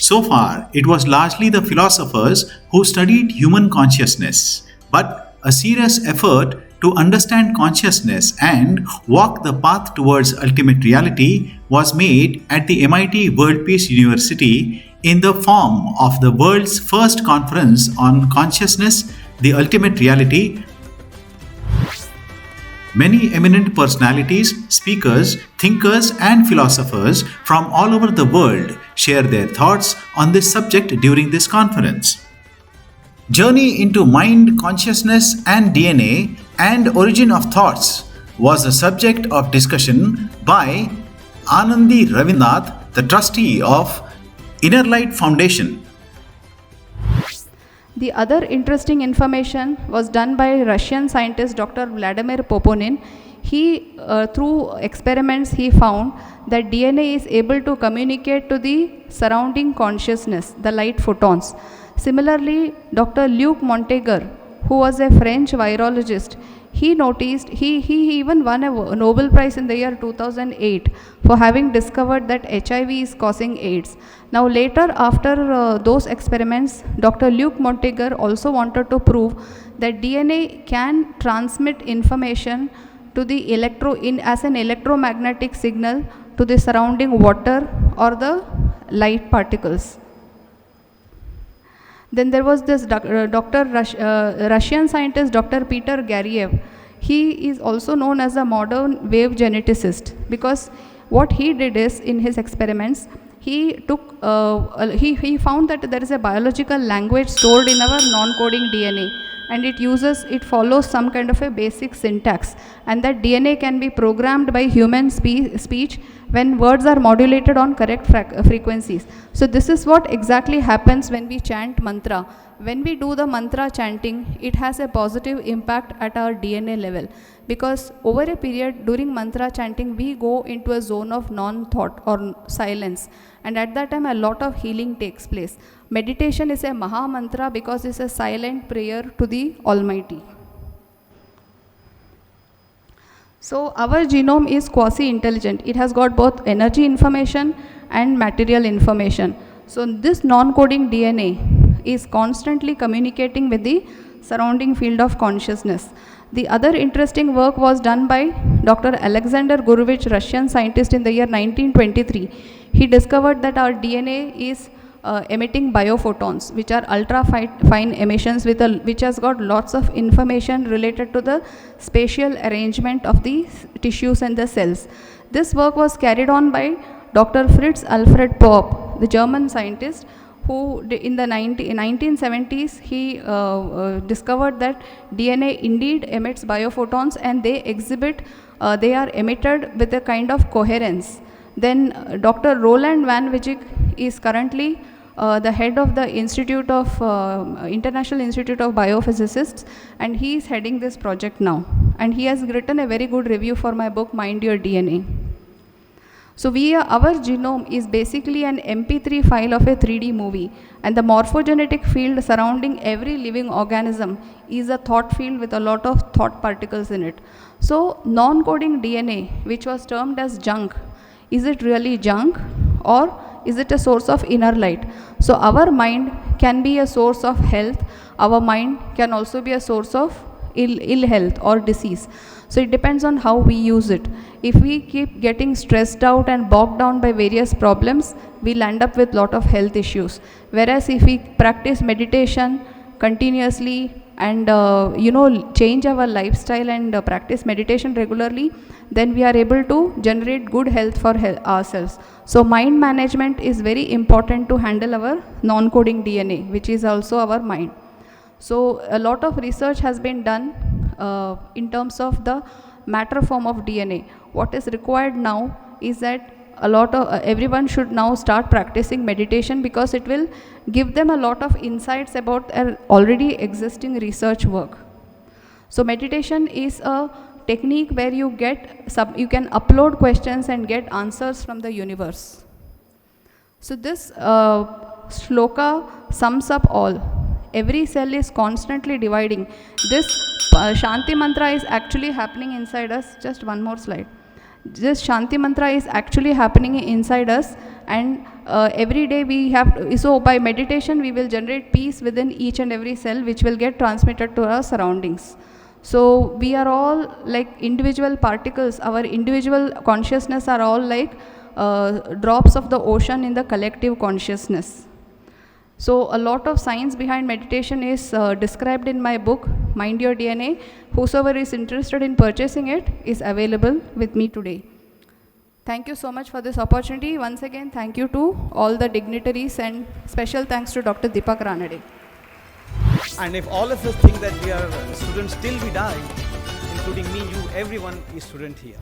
So far, it was largely the philosophers who studied human consciousness, but a serious effort to understand consciousness and walk the path towards ultimate reality was made at the MIT World Peace University in the form of the world's first conference on consciousness, the ultimate reality. Many eminent personalities, speakers, thinkers, and philosophers from all over the world share their thoughts on this subject during this conference. Journey into Mind, Consciousness, and DNA and Origin of Thoughts was the subject of discussion by Anandi Ravinanth, the trustee of Innerlight Foundation. The other interesting information was done by Russian scientist Dr. Vladimir Poponin. He, through experiments, he found that DNA is able to communicate to the surrounding consciousness, the light photons. Similarly, Dr. Luc Montagnier, who was a French virologist, he noticed, he even won a Nobel Prize in the year 2008 for having discovered that HIV is causing AIDS. Now later, after those experiments, Dr. Luc Montagnier also wanted to prove that DNA can transmit information to the as an electromagnetic signal to the surrounding water or the light particles. Then there was this Russian scientist Dr. Peter Garriev. He is also known as a modern wave geneticist because what he did is, in his experiments, he found that there is a biological language stored in our non-coding DNA, and it follows some kind of a basic syntax, and that DNA can be programmed by human speech when words are modulated on correct frequencies. So this is what exactly happens when we chant mantra. When we do the mantra chanting, it has a positive impact at our DNA level, because over a period during mantra chanting we go into a zone of non-thought or silence, and at that time a lot of healing takes place. Meditation is a Maha Mantra because it's a silent prayer to the Almighty. So our genome is quasi-intelligent. It has got both energy information and material information. So this non-coding DNA is constantly communicating with the surrounding field of consciousness. The other interesting work was done by Dr. Alexander Gurevich, Russian scientist, in the year 1923. He discovered that our DNA is emitting biophotons, which are ultra fine emissions which has got lots of information related to the spatial arrangement of the tissues and the cells. This work was carried on by Dr. Fritz Alfred Popp, the German scientist, who in the 1970s he discovered that DNA indeed emits biophotons, and they are emitted with a kind of coherence. Then Dr. Roland Van Wijck is currently the head of the International Institute of Biophysicists, and he is heading this project now. And he has written a very good review for my book, Mind Your DNA. So our genome is basically an MP3 file of a 3D movie, and the morphogenetic field surrounding every living organism is a thought field with a lot of thought particles in it. So non-coding DNA, which was termed as junk, is it really junk, or is it a source of inner light? So our mind can be a source of health, our mind can also be a source of ill health or disease. So it depends on how we use it. If we keep getting stressed out and bogged down by various problems, we'll end up with lot of health issues. Whereas if we practice meditation continuously and change our lifestyle and practice meditation regularly, then we are able to generate good health for ourselves. So mind management is very important to handle our non-coding DNA, which is also our mind. So a lot of research has been done in terms of the matter form of DNA. What is required now is that everyone should now start practicing meditation, because it will give them a lot of insights about already existing research work. So meditation is a technique where you can upload questions and get answers from the universe. So this shloka sums up all. Every cell is constantly dividing. This Shanti mantra is actually happening inside us. Just one more slide. This Shanti mantra is actually happening inside us, and every day we have to, so by meditation we will generate peace within each and every cell, which will get transmitted to our surroundings. So we are all like individual particles, our individual consciousness are all like drops of the ocean in the collective consciousness. So a lot of science behind meditation is described in my book, Mind Your DNA. Whosoever is interested in purchasing it is available with me today. Thank you so much for this opportunity. Once again, thank you to all the dignitaries, and special thanks to Dr. Deepak Ranade. And if all of us think that we are students till we die, including me, you, everyone is student here.